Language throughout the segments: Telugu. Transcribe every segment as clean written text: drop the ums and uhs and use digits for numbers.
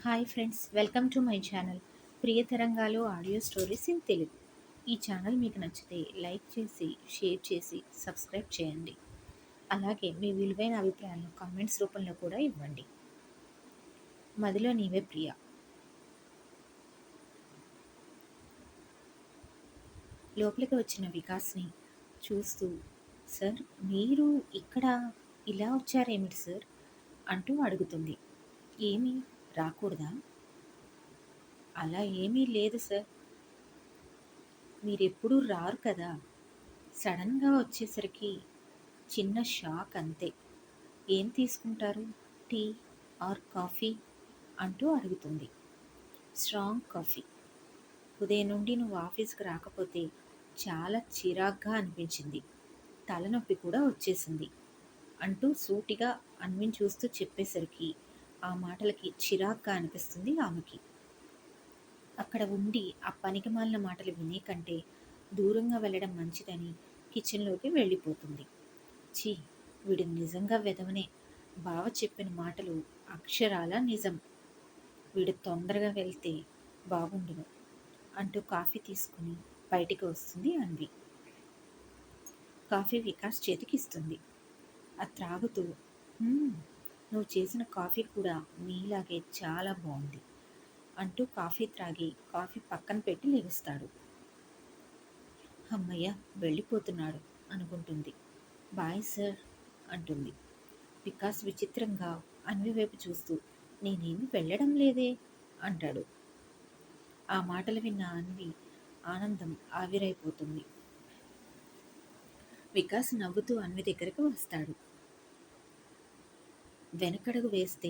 Hi friends, welcome to my channel Priya Tarangalu audio stories in Telugu. ఈ ఛానల్ మీకు నచ్చితే లైక్ చేసి, షేర్ చేసి, సబ్స్క్రైబ్ చేయండి. అలాగే మీ విలువైన అభిప్రాయాలను కామెంట్స్ రూపంలో కూడా ఇవ్వండి. మదిలో నీవే ప్రియ. లోపలికి వచ్చిన వికాస్ని చూస్తూ, సార్ మీరు ఇక్కడ ఇలా వచ్చారేమిటి సార్ అంటూ అడుగుతుంది. ఏమీ రాకూడదా? అలా ఏమీ లేదు సార్, మీరెప్పుడూ రారు కదా, సడన్గా వచ్చేసరికి చిన్న షాక్ అంతే. ఏం తీసుకుంటారు, టీ ఆర్ కాఫీ అంటూ అడుగుతుంది. Strong coffee. ఉదయం నుండి నువ్వు ఆఫీస్కి రాకపోతే చాలా చిరాగ్గా అనిపించింది, తలనొప్పి కూడా వచ్చేసింది అంటూ సూటిగా అన్విని చూస్తూ చెప్పేసరికి ఆ మాటలకి చిరాగ్గా అనిపిస్తుంది ఆమెకి. అక్కడ ఉండి ఆ పనికిమాలిన మాటలు వినే కంటే దూరంగా వెళ్ళడం మంచిదని కిచెన్లోకి వెళ్ళిపోతుంది. ఛీ, వీడు నిజంగా వెధవనే, బావ చెప్పిన మాటలు అక్షరాల నిజం, వీడు తొందరగా వెళ్తే బాగుండును అంటూ కాఫీ తీసుకుని బయటికి వస్తుంది అన్వి. కాఫీ వికాస్ చేతికిస్తుంది. అది త్రాగుతూ, నువ్వు చేసిన కాఫీ కూడా నీలాగే చాలా బాగుంది అంటూ కాఫీ త్రాగి కాఫీ పక్కన పెట్టి లేస్తాడు. అమ్మయ్య, వెళ్ళిపోతున్నాడు అనుకుంటుంది. బాయ్ సార్ అంటుంది. వికాస్ విచిత్రంగా అన్వి వైపు చూస్తూ, నేనేమి వెళ్ళడం లేదే అంటాడు. ఆ మాటలు విన్న అన్వి ఆనందం ఆవిరైపోతుంది. వికాస్ నవ్వుతూ అన్వి దగ్గరకు వస్తాడు. వెనకడుగు వేస్తే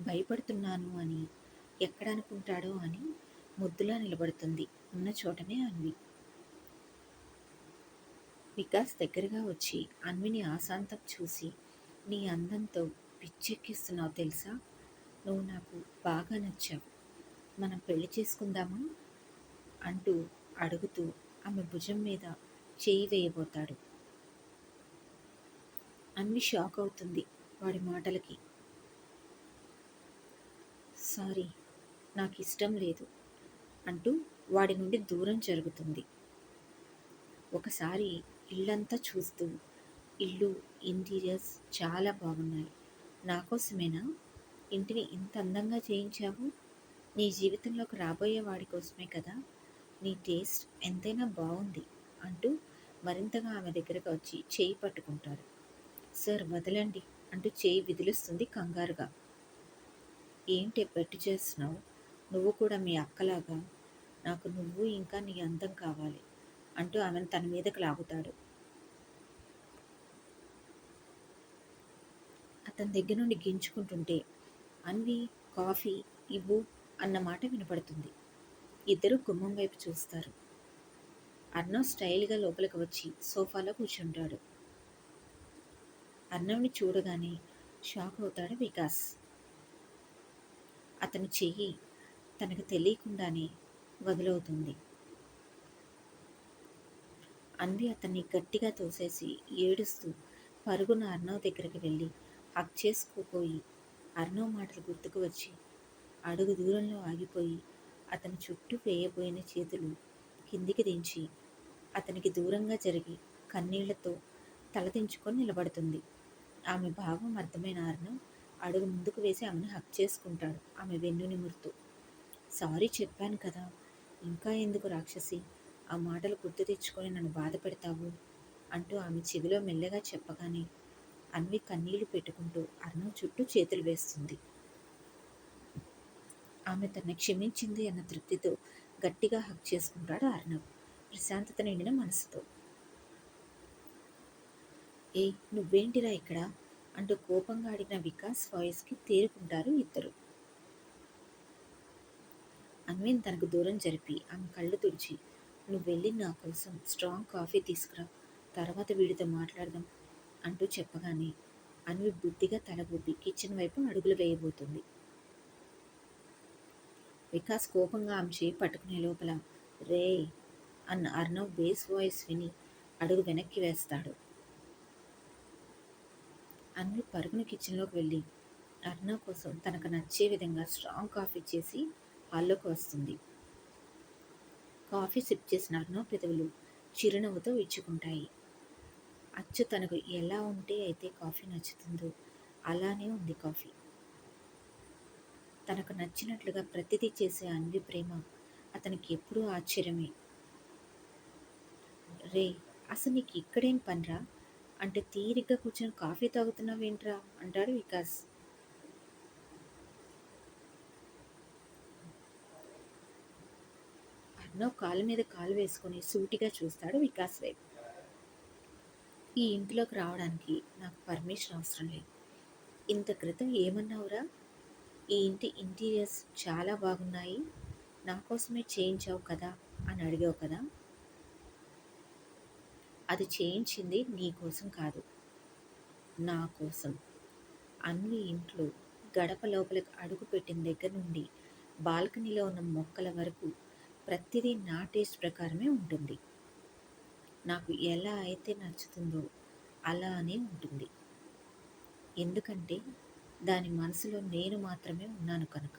భయపడుతున్నాను అని ఎక్కడనుకుంటాడో అని ముద్దులా నిలబడుతుంది ఉన్న చోటనే అన్వి. వికాస్ దగ్గరగా వచ్చి అన్విని ఆశాంతం చూసి, నీ అందంతో పిచ్చెక్కిస్తున్నావు తెలుసా, నువ్వు నాకు బాగా నచ్చావు, మనం పెళ్లి చేసుకుందామా అంటూ అడుగుతూ ఆమె భుజం మీద చేయి వేయబోతాడు. అన్వి షాక్ అవుతుంది వాడి మాటలకి. సారీ, నాకు ఇష్టం లేదు అంటూ వాడి నుండి దూరం జరుగుతుంది. ఒకసారి ఇల్లంతా చూస్తూ, ఇల్లు ఇంటీరియర్స్ చాలా బాగున్నాయి, నాకోసమేనా ఇంటిని ఇంత అందంగా చేయించావు, నీ జీవితంలోకి రాబోయే వాడి కోసమే కదా, నీ టేస్ట్ ఎంతైనా బాగుంది అంటూ మరింతగా ఆమె దగ్గరకు వచ్చి చేయి పట్టుకుంటాడు. సార్ వదలండి అంటూ చేయి విదిలిస్తుంది కంగారుగా. ఏంటి బెట్టు చేస్తున్నావు, నువ్వు కూడా మీ అక్కలాగా, నాకు నువ్వు ఇంకా నీ అందం కావాలి అంటూ ఆమెను తన మీదకు లాగుతాడు. అతని దగ్గర నుండి గించుకుంటుంటే అన్వి కాఫీ ఇవ్వు అన్న మాట వినపడుతుంది. ఇద్దరు గుమ్మం వైపు చూస్తారు. అర్ణవ్ స్టైల్గా లోపలికి వచ్చి సోఫాలో కూర్చుంటాడు. అర్ణవ్ని చూడగానే షాక్ అవుతాడు వికాస్. అతని చెయ్యి తనకు తెలియకుండానే వదులవుతుంది. అన్వి అతన్ని గట్టిగా తోసేసి ఏడుస్తూ పరుగున అర్ణవ్ దగ్గరికి వెళ్ళి హక్ చేసుకోపోయి, అర్ణవ్ మాటలు గుర్తుకు వచ్చి అడుగు దూరంలో ఆగిపోయి అతని చుట్టూ వేయబోయిన చేతులు కిందికి దించి అతనికి దూరంగా జరిగి కన్నీళ్లతో తలదించుకొని నిలబడుతుంది. ఆమె భావం అర్థమైన అర్ణవ్ అడుగు ముందుకు వేసి ఆమెను హక్ చేసుకుంటాడు ఆమె వెన్ను నిమురుతూ. సారీ చెప్పాను కదా, ఇంకా ఎందుకు రాక్షసి, ఆ మాటలు గుర్తు తెచ్చుకొని నన్ను బాధ పెడతావు అంటూ ఆమె చెవిలో మెల్లగా చెప్పగానే అన్వి కన్నీళ్లు పెట్టుకుంటూ అర్ణవ్ చుట్టూ చేతులు వేస్తుంది. ఆమె తనని క్షమించింది అన్న తృప్తితో గట్టిగా హక్ చేసుకుంటాడు అర్ణవ్ ప్రశాంతత నిండిన మనసుతో. ఏ నువ్వేంటిరా ఇక్కడ అంటూ కోపంగా అడిగిన వికాస్ వాయిస్కి తేరుకుంటారు ఇద్దరు. అన్విన్ తనకు దూరం జరిపి ఆమె కళ్ళు తుడిచి, నువ్వు వెళ్ళి నా కోసం స్ట్రాంగ్ కాఫీ తీసుకురా, తర్వాత వీడితో మాట్లాడదాం అంటూ చెప్పగానే అన్వి బుద్ధిగా తల ఊపి కిచెన్ వైపు అడుగులు వేయబోతుంది. వికాస్ కోపంగా ఆమె చేయి పట్టుకునే లోపల రే అన్న అర్ణవ్ బేస్ వాయిస్ విని అడుగు వెనక్కి వేస్తాడు. అన్వి పరుగున కిచెన్లోకి వెళ్ళి అర్ణవ్ కోసం తనకు నచ్చే విధంగా స్ట్రాంగ్ కాఫీ చేసి హాల్లోకి వస్తుంది. కాఫీ సిప్ చేసిన అర్ణవ్ పెదవులు చిరునవ్వుతో విచ్చుకుంటాయి. అచ్చు తనకు ఎలా ఉంటే అయితే కాఫీ నచ్చుతుందో అలానే ఉంది కాఫీ. తనకు నచ్చినట్లుగా ప్రతిదీ చేసే అన్వి ప్రేమ అతనికి ఎప్పుడూ ఆశ్చర్యమే. రే, అసలు నీకు ఇక్కడేం పనిరా అంటే తీరిగ్గా కూర్చొని కాఫీ తాగుతున్నావేంట్రా అంటాడు వికాస్. అర్ణవ్ కాలు మీద కాలు వేసుకొని సూటిగా చూస్తాడు వికాస్ వైపు. ఈ ఇంట్లోకి రావడానికి నాకు పర్మిషన్ అవసరం లేదు. ఇంత క్రితం ఏమన్నావురా? ఈ ఇంటి ఇంటీరియర్స్ చాలా బాగున్నాయి, నా కోసమే చేయించావు కదా అని అడిగావు కదా. అది చేయించింది నీ కోసం కాదు, నా కోసం. అన్వి ఇంట్లో గడప లోపలికి అడుగు పెట్టిన దగ్గర నుండి బాల్కనీలో ఉన్న మొక్కల వరకు ప్రతిదీ నా టేస్ట్ ప్రకారమే ఉంటుంది. నాకు ఎలా అయితే నచ్చుతుందో అలానే ఉంటుంది. ఎందుకంటే దాని మనసులో నేను మాత్రమే ఉన్నాను కనుక.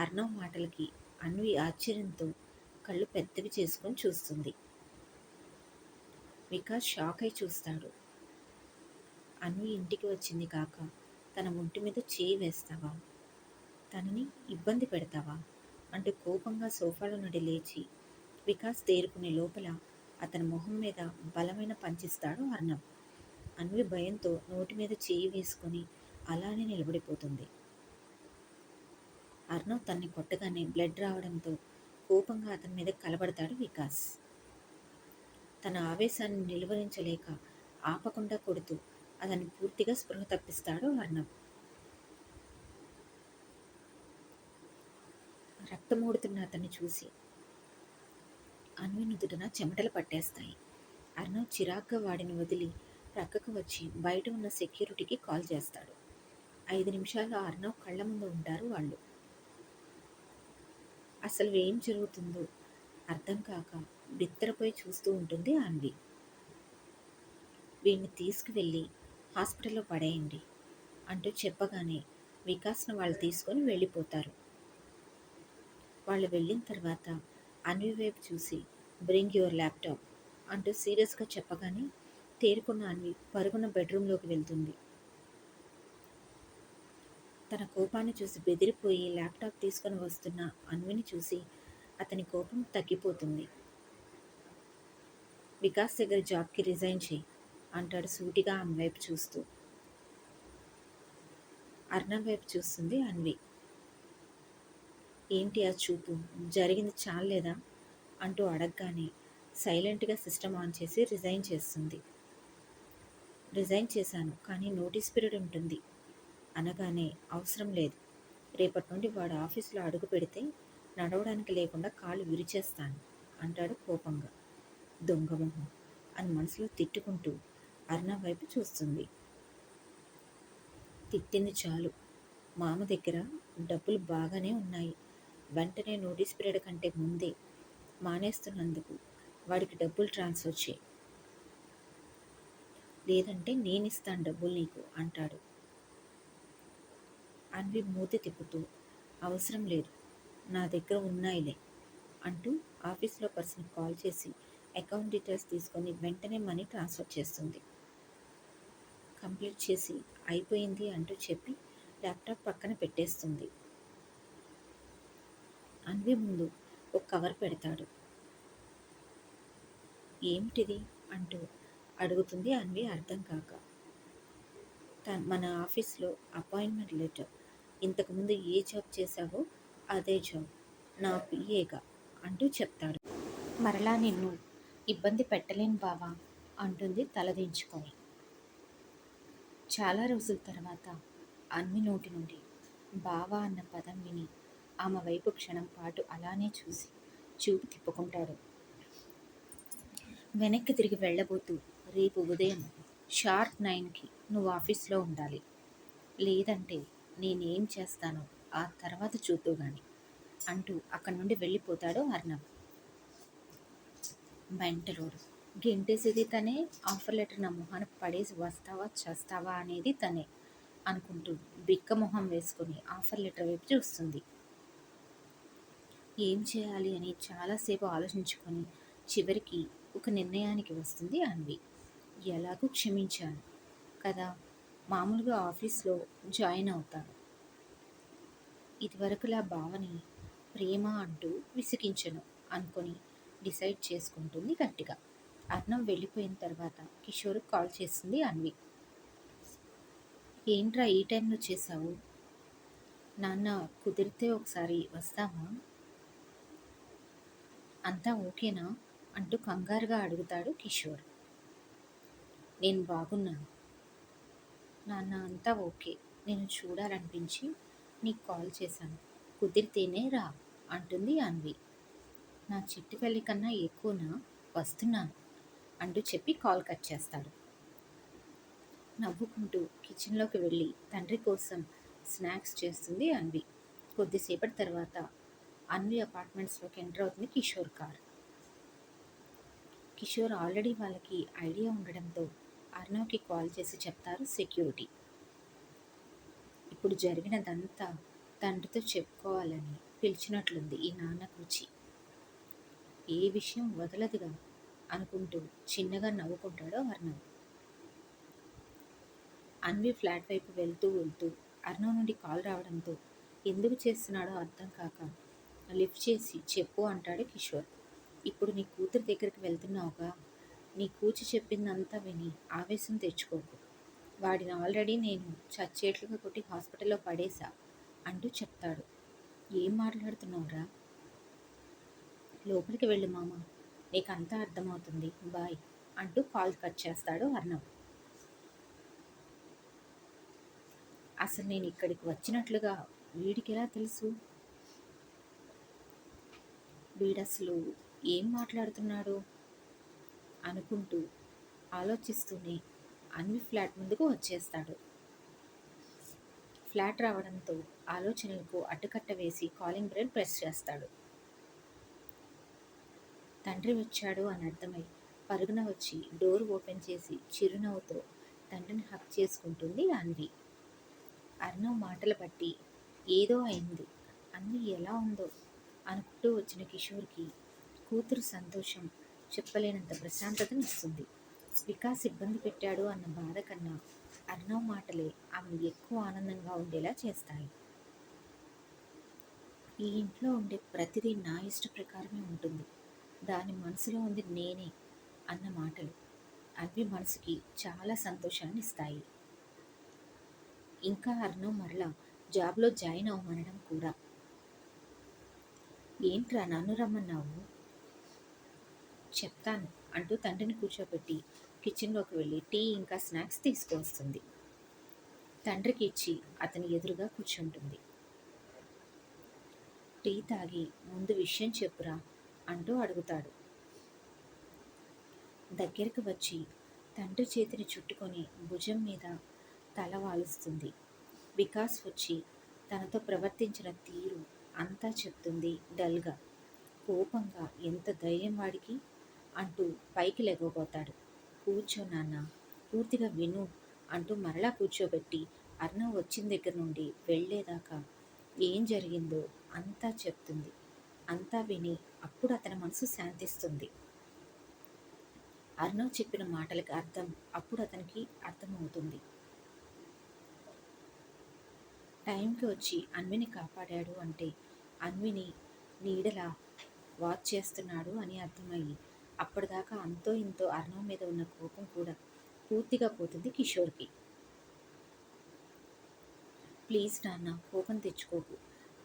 అర్ణవ్ మాటలకి అన్వి ఆశ్చర్యంతో కళ్ళు పెద్దవి చేసుకొని చూస్తుంది. వికాస్ షాక్ అయి చూస్తాడు. అన్వి ఇంటికి వచ్చింది కాక తన ఒంటి మీద చేయి వేస్తావా, తనని ఇబ్బంది పెడతావా అంటూ కోపంగా సోఫాలో నుండి లేచి వికాస్ తేరుకునే లోపల అతని మొహం మీద బలమైన పంచిస్తాడు అర్ణవ్. అన్వి భయంతో నోటి మీద చేయి వేసుకొని అలానే నిలబడిపోతుంది. అర్ణవ్ తన్ని కొట్టగానే బ్లడ్ రావడంతో కోపంగా అతని మీద కలబడతాడు వికాస్. తన ఆవేశాన్ని నిలువరించలేక ఆపకుండా కొడుతూ అతన్ని పూర్తిగా స్పృహ తప్పిస్తాడు అర్ణవ్. రక్తమూడుతున్న అతన్ని చూసి అన్వి నుదుటన చెమటలు పట్టేస్తాయి. అర్ణవ్ చిరాగ్గా వాడిని వదిలి ప్రక్కకు వచ్చి బయట ఉన్న సెక్యూరిటీకి కాల్ చేస్తాడు. 5 నిమిషాల్లో అర్ణవ్ కళ్ళ ముందు ఉంటారు వాళ్ళు. అసలు ఏం జరుగుతుందో అర్థం కాక బిత్తరపోయి చూస్తూ ఉంటుంది అన్వి. వీడిని తీసుకువెళ్ళి హాస్పిటల్లో పడేయండి అంటూ చెప్పగానే వికాస్ను వాళ్ళు తీసుకొని వెళ్ళిపోతారు. వాళ్ళు వెళ్ళిన తర్వాత అన్వి వైపు చూసి బ్రింగ్ యువర్ ల్యాప్టాప్ అంటూ సీరియస్గా చెప్పగానే తేరుకున్న అన్వి పరుగున బెడ్రూమ్లోకి వెళ్తుంది. తన కోపాన్ని చూసి బెదిరిపోయి ల్యాప్టాప్ తీసుకొని వస్తున్న అన్విని చూసి అతని కోపం తగ్గిపోతుంది. వికాస్ దగ్గర జాబ్కి రిజైన్ చేయి అంటాడు సూటిగా ఆమె వైపు చూస్తూ. అర్ణవ్ వైపు చూస్తుంది అన్వి. ఏంటి ఆ చూపు, జరిగింది చాలేదా అంటూ అడగగానే సైలెంట్గా సిస్టమ్ ఆన్ చేసి రిజైన్ చేస్తుంది. రిజైన్ చేశాను కానీ నోటీస్ పీరియడ్ ఉంటుంది అనగానే అవసరం లేదు, రేపటి నుండి వాడు ఆఫీసులో అడుగు పెడితే నడవడానికి లేకుండా కాళ్ళు విరిచేస్తాను అంటాడు కోపంగా. దొంగమొహం అని మనసులో తిట్టుకుంటూ అర్ణవ్ వైపు చూస్తుంది. తిట్టింది చాలు, మామ దగ్గర డబ్బులు బాగానే ఉన్నాయి, వెంటనే నోటీస్ పీరియడ్ కంటే ముందే మానేస్తున్నందుకు వాడికి డబ్బులు ట్రాన్స్ఫర్ చేయి, లేదంటే నేనిస్తాను డబ్బులు నీకు అంటాడు. అన్వి మూతి తిప్పుతూ అవసరం లేదు, నా దగ్గర ఉన్నాయిలే అంటూ ఆఫీస్లో పర్సన్కి కాల్ చేసి అకౌంట్ డీటెయిల్స్ తీసుకొని వెంటనే మనీ ట్రాన్స్ఫర్ చేస్తుంది. కంప్లీట్ చేసి అయిపోయింది అంటూ చెప్పి ల్యాప్టాప్ పక్కన పెట్టేస్తుంది. అన్వి ముందు ఒక కవర్ పెడతాడు. ఏమిటిది అంటూ అడుగుతుంది అన్వి అర్థం కాక. మన ఆఫీస్లో అపాయింట్మెంట్ లెటర్, ఇంతకుముందు ఏ జాబ్ చేశావో అదే జాబ్, నా పిఏగా అంటూ చెప్తాడు. మరలా నిన్ను ఇబ్బంది పెట్టలేను బావా అంటుంది తలదించుకొని. చాలా రోజుల తర్వాత అన్వి నోటి నుండి బావా అన్న పదం విని ఆమె వైపు క్షణం పాటు అలానే చూసి చూపు తిప్పుకుంటాడు. వెనక్కి తిరిగి వెళ్ళబోతూ రేపు ఉదయం షార్ప్ 9కి నువ్వు ఆఫీస్లో ఉండాలి, లేదంటే నేనేం చేస్తానో ఆ తర్వాత చూద్దు గాని అంటూ అక్కడి నుండి వెళ్ళిపోతాడు అర్ణవ్. మెంటలోడు, గెంటేసేది తనే, ఆఫర్ లెటర్ నా మొహాన పడేసి వస్తావా చస్తావా అనేది తనే, అనుకుంటూ బిక్క మొహం వేసుకొని ఆఫర్ లెటర్ వైపు చూస్తుంది. ఏం చేయాలి అని చాలాసేపు ఆలోచించుకొని చివరికి ఒక నిర్ణయానికి వస్తుంది అన్వి. ఎలాగూ క్షమించాను కదా, మామూలుగా ఆఫీస్లో జాయిన్ అవుతాను. ఇదివరకులా భావని ప్రేమ అంటూ విసిగించను అనుకొని డిసైడ్ చేసుకుంటుంది గట్టిగా. అర్ణవ్ వెళ్ళిపోయిన తర్వాత కిషోర్ కాల్ చేస్తుంది అన్వి. ఏంట్రా ఈ టైంలో చేశావు? నాన్న కుదిరితే ఒకసారి వస్తావా? అంతా ఓకేనా అంటూ కంగారుగా అడుగుతాడు కిషోర్. నేను బాగున్నాను నాన్న, అంతా ఓకే. నేను చూడాలనిపించి నీకు కాల్ చేశాను. కుదిరితేనే రా అంటుంది అన్వి. నా చిట్టి తల్లి కన్నా ఎక్కువనా, వస్తున్నాను అంటూ చెప్పి కాల్ కట్ చేస్తాడు. నవ్వుకుంటూ కిచెన్లోకి వెళ్ళి తండ్రి కోసం స్నాక్స్ చేస్తుంది అన్వి. కొద్దిసేపటి తర్వాత అన్వి అపార్ట్మెంట్స్లోకి ఎంటర్ అవుతుంది కిషోర్ కార్. కిషోర్ ఆల్రెడీ వాళ్ళకి ఐడియా ఉండడంతో అర్ణవ్కి కాల్ చేసి చెప్తారు సెక్యూరిటీ. ఇప్పుడు జరిగినదంతా తండ్రితో చెప్పుకోవాలని పిలిచినట్లుంది ఈ నాన్న కూచి. ఏ విషయం వదలదుగా అనుకుంటూ చిన్నగా నవ్వుకుంటాడో అర్ణవ్. అన్వి ఫ్లాట్ వైపు వెళ్తూ వెళ్తూ అర్ణవ్ నుండి కాల్ రావడంతో ఎందుకు చేస్తున్నాడో అర్థం కాక లిఫ్ట్ చేసి చెప్పు అంటాడు కిషోర్. ఇప్పుడు నీ కూతురు దగ్గరికి వెళ్తున్నావుగా, నీ కూచి చెప్పిందంతా విని ఆవేశం తెచ్చుకోకు. వాడిని ఆల్రెడీ నేను చచ్చేట్లుగా కొట్టి హాస్పిటల్లో పడేశా అంటూ చెప్తాడు. ఏం మాట్లాడుతున్నావురా? లోపలికి వెళ్ళు మామ, నీకు అంతా అర్థమవుతుంది, బాయ్ అంటూ కాల్ కట్ చేస్తాడు అర్ణవ్. అసలు నేను ఇక్కడికి వచ్చినట్లుగా వీడికి ఎలా తెలుసు? వీడసలు ఏం మాట్లాడుతున్నాడు అనుకుంటూ ఆలోచిస్తూనే అన్వి ఫ్లాట్ ముందుకు వచ్చేస్తాడు. ఫ్లాట్ రావడంతో ఆలోచనలకు అడ్డుకట్ట వేసి కాలింగ్ బెల్ ప్రెస్ చేస్తాడు. తండ్రి వచ్చాడు అని అర్థమై పరుగున వచ్చి డోర్ ఓపెన్ చేసి చిరునవ్వుతో తండ్రిని హక్ చేసుకుంటుంది అన్వి. అర్ణవ్ మాటలు బట్టి ఏదో అయింది, అన్వి ఎలా ఉందో అనుకుంటూ వచ్చిన కిషోర్కి కూతురు సంతోషం చెప్పలేనంత ప్రశాంతతనిస్తుంది. వికాస్ ఇబ్బంది పెట్టాడు అన్న బాధ కన్నా అర్ణవ్ మాటలే ఆమెను ఎక్కువ ఆనందంగా ఉండేలా చేస్తాయి. ఈ ఇంట్లో ఉండే ప్రతిదీ నా ఇష్ట ప్రకారమే ఉంటుంది, దాని మనసులో ఉంది నేనే అన్న మాటలు అన్వి మనసుకి చాలా సంతోషాన్ని ఇస్తాయి. ఇంకా అర్ణవ్ మరలా జాబ్లో జాయిన్ అవ్వమనడం కూడా. ఏంట్రా నన్ను రమ్మన్నావు? చెప్తాను అంటూ తండ్రిని కూర్చోబెట్టి కిచెన్లోకి వెళ్ళి టీ ఇంకా స్నాక్స్ తీసుకువస్తుంది. తండ్రికి ఇచ్చి అతని ఎదురుగా కూర్చుంటుంది. టీ తాగి ముందు విషయం చెప్పురా అంటూ అడుగుతాడు. దగ్గరకు వచ్చి తండ్రి చేతిని చుట్టుకొని భుజం మీద తల వాలుస్తుంది. వికాస్ వచ్చి తనతో ప్రవర్తించిన తీరు అంతా చెప్తుంది డల్గా, కోపంగా. ఎంత ధైర్యం వాడికి అంటూ పైకి లెగవబోతాడు. కూర్చో నాన్న, పూర్తిగా విను అంటూ మరలా కూర్చోబెట్టి అర్ణవ్ వచ్చిన దగ్గర నుండి వెళ్ళేదాకా ఏం జరిగిందో అంతా చెప్తుంది. అంతా విని అప్పుడు అతని మనసు శాంతిస్తుంది. అర్ణవ్ చెప్పిన మాటలకి అర్థం అప్పుడు అతనికి అర్థమవుతుంది. టైంకి వచ్చి అన్విని కాపాడాడు అంటే అన్విని నీడలా వాచ్ చేస్తున్నాడు అని అర్థమయ్యి అప్పటిదాకా అంతో ఇంతో అర్ణవ్ మీద ఉన్న కోపం కూడా పూర్తిగా పోతుంది కిషోర్కి. ప్లీజ్ నాన్న, కోపం తెచ్చుకోకు,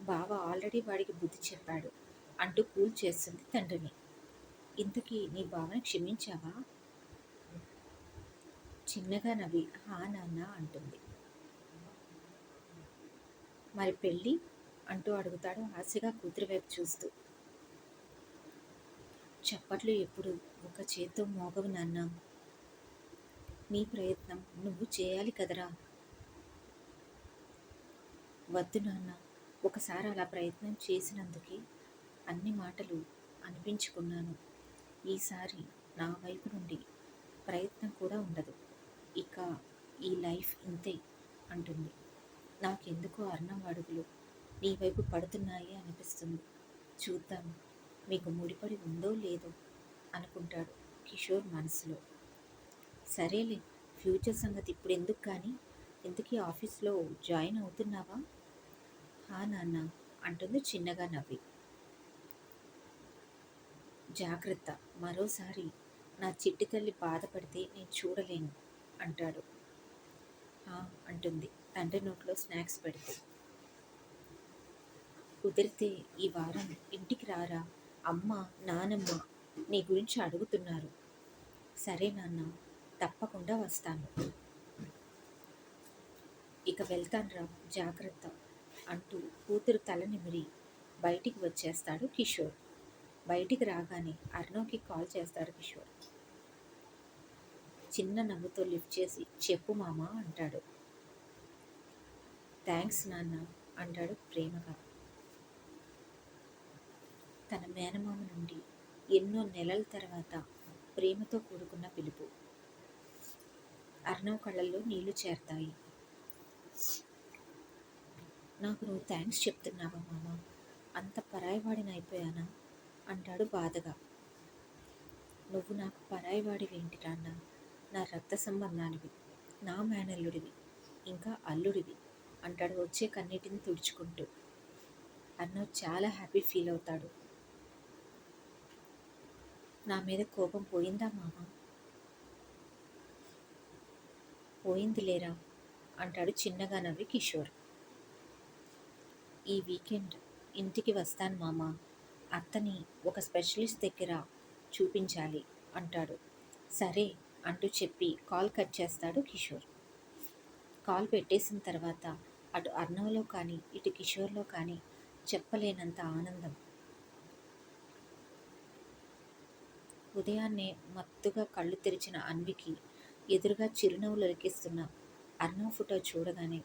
బావ ఆల్రెడీ వాడికి బుద్ధి చెప్పాడు అంటూ కూల్ చేస్తుంది తండ్రిని. ఇంతకీ నీ బావని క్షమించావా? చిన్నగా నవ్వి హా నాన్న అంటుంది. మరి పెళ్ళి అంటూ అడుగుతాడు ఆశగా కూతురి వైపు చూస్తూ. చప్పట్లు ఎప్పుడు ఒక చేత్తో మోగవు నాన్న, నీ ప్రయత్నం నువ్వు చేయాలి కదరా. వద్దు నాన్న, ఒకసారి అలా ప్రయత్నం చేసినందుకే అన్ని మాటలు అనిపించుకున్నాను. ఈసారి నా వైపు నుండి ప్రయత్నం కూడా ఉండదు. ఇక ఈ లైఫ్ ఇంతే అంటుంది. నాకెందుకో అర్ణవ్ అడుగులు నీ వైపు పడుతున్నాయి అనిపిస్తుంది. చూద్దాం, మీకు ముడిపడి ఉందో లేదో అనుకుంటాడు కిషోర్ మనసులో. సరేలే, ఫ్యూచర్ సంగతి ఇప్పుడు ఎందుకు కానీ, ఇంతకీ ఆఫీస్లో జాయిన్ అవుతున్నావా? హా నాన్న అంటుంది చిన్నగా నవ్వి. జాగ్రత్త, మరోసారి నా చిట్టి తల్లి బాధపడితే నేను చూడలేను అంటాడు. హా అంటుంది తండ్రి నోట్లో స్నాక్స్ పెడితే. కుదిరితే ఈ వారం ఇంటికి రారా, అమ్మ నానమ్మ నీ గురించి అడుగుతున్నారు. సరే నాన్న, తప్పకుండా వస్తాను. ఇక వెళ్తాన్రా, జాగ్రత్త అంటూ కూతురు తల నిమిరి బయటికి వచ్చేస్తాడు కిషోర్. బయటికి రాగానే అర్ణవ్కి కాల్ చేస్తాడు కిషోర్. చిన్న నవ్వుతో లిఫ్ట్ చేసి చెప్పు మామ అంటాడు. థ్యాంక్స్ నాన్న అంటాడు ప్రేమగా. తన మేనమామ నుండి ఎన్నో నెలల తర్వాత ప్రేమతో కూడుకున్న పిలుపు. అర్ణవ్ కళ్ళల్లో నీళ్లు చేరతాయి. నాకు నువ్వు థ్యాంక్స్ చెప్తున్నావా మామ, అంత పరాయివాడిని అయిపోయానా అంటాడు బాధగా. నువ్వు నాకు పరాయివాడివేంటి నాన్న, నా రక్త సంబంధానివి, నా మేనల్లుడివి, ఇంకా అల్లుడివి అంటాడు వచ్చే కన్నీటిని తుడుచుకుంటూ. అర్ణవ్ చాలా హ్యాపీ ఫీల్ అవుతాడు. నా మీద కోపం పోయిందా మామ? పోయింది లేరా అంటాడు చిన్నగా నవ్వి కిషోర్. ఈ వీకెండ్ ఇంటికి వస్తాను మామ, అత్తని ఒక స్పెషలిస్ట్ దగ్గర చూపించాలి అంటాడు. సరే అంటూ చెప్పి కాల్ కట్ చేస్తాడు కిషోర్. కాల్ పెట్టేసిన తర్వాత అటు అర్ణవ్లో కానీ ఇటు కిషోర్లో కానీ చెప్పలేనంత ఆనందం. ఉదయాన్నే మత్తుగా కళ్ళు తెరిచిన అన్వికి ఎదురుగా చిరునవ్వులు లెక్కిస్తున్న అర్ణవ్ ఫోటో చూడగానే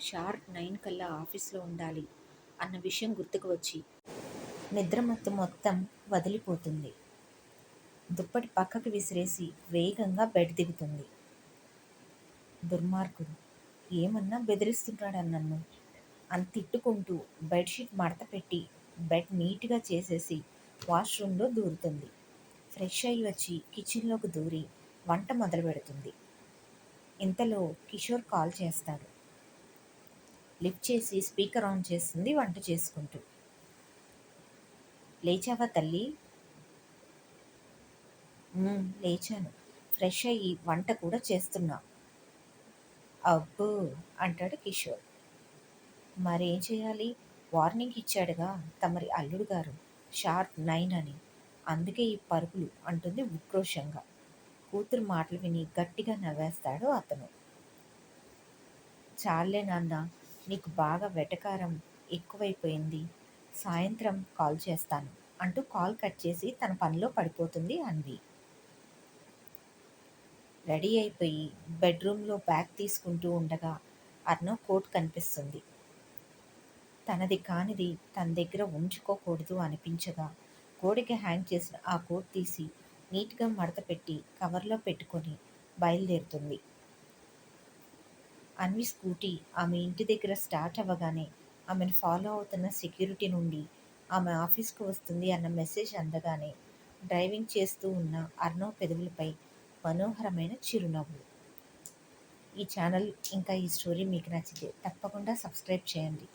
షార్ప్ 9 కల్లా ఆఫీస్లో ఉండాలి అన్న విషయం గుర్తుకు వచ్చి నిద్రమత్తు మొత్తం వదిలిపోతుంది. దుప్పటి పక్కకు విసిరేసి వేగంగా బెడ్ దిగుతుంది. దుర్మార్గుడు, ఏమన్నా బెదిరిస్తుంటాడా నన్ను అని తిట్టుకుంటూ బెడ్షీట్ మడత పెట్టి బెడ్ నీట్గా చేసేసి వాష్రూమ్లో దూరుతుంది. ఫ్రెష్ అయ్యి వచ్చి కిచెన్లోకి దూరి వంట మొదలు పెడుతుంది. ఇంతలో కిషోర్ కాల్ చేస్తాడు. లిఫ్ట్ చేసి స్పీకర్ ఆన్ చేస్తుంది వంట చేసుకుంటూ. లేచావా తల్లి? లేచాను, ఫ్రెష్ అయ్యి వంట కూడా చేస్తున్నా. అబ్బో అంటాడు కిషోర్. మరేం చేయాలి, వార్నింగ్ ఇచ్చాడుగా తమరి అల్లుడు గారు షార్ప్ 9 అని, అందుకే ఈ పరుగులు అంటుంది ఉక్రోషంగా. కూతురు మాటలు విని గట్టిగా నవ్వేస్తాడు అతను. చాలే నాన్న, నీకు బాగా వెటకారం ఎక్కువైపోయింది, సాయంత్రం కాల్ చేస్తాను అంటూ కాల్ కట్ చేసి తన పనిలో పడిపోతుంది అన్వి. రెడీ అయిపోయి బెడ్రూమ్లో బ్యాగ్ తీసుకుంటూ ఉండగా అర్ణవ్ కోట్ కనిపిస్తుంది. తనది కానిది తన దగ్గర ఉంచుకోకూడదు అనిపించగా గోడకి హ్యాంగ్ చేసిన ఆ కోట్ తీసి నీట్గా మడత పెట్టి కవర్లో పెట్టుకొని బయలుదేరుతుంది. అన్వి స్కూటీ ఆమె ఇంటి దగ్గర స్టార్ట్ అవ్వగానే ఆమెను ఫాలో అవుతున్న సెక్యూరిటీ నుండి ఆమె ఆఫీస్కు వస్తుంది అన్న మెసేజ్ అందగానే డ్రైవింగ్ చేస్తూ ఉన్న అర్ణవ్ పెదవులపై మనోహరమైన చిరునవ్వు. ఈ ఛానల్ ఇంకా ఈ స్టోరీ మీకు నచ్చితే తప్పకుండా సబ్స్క్రైబ్ చేయండి.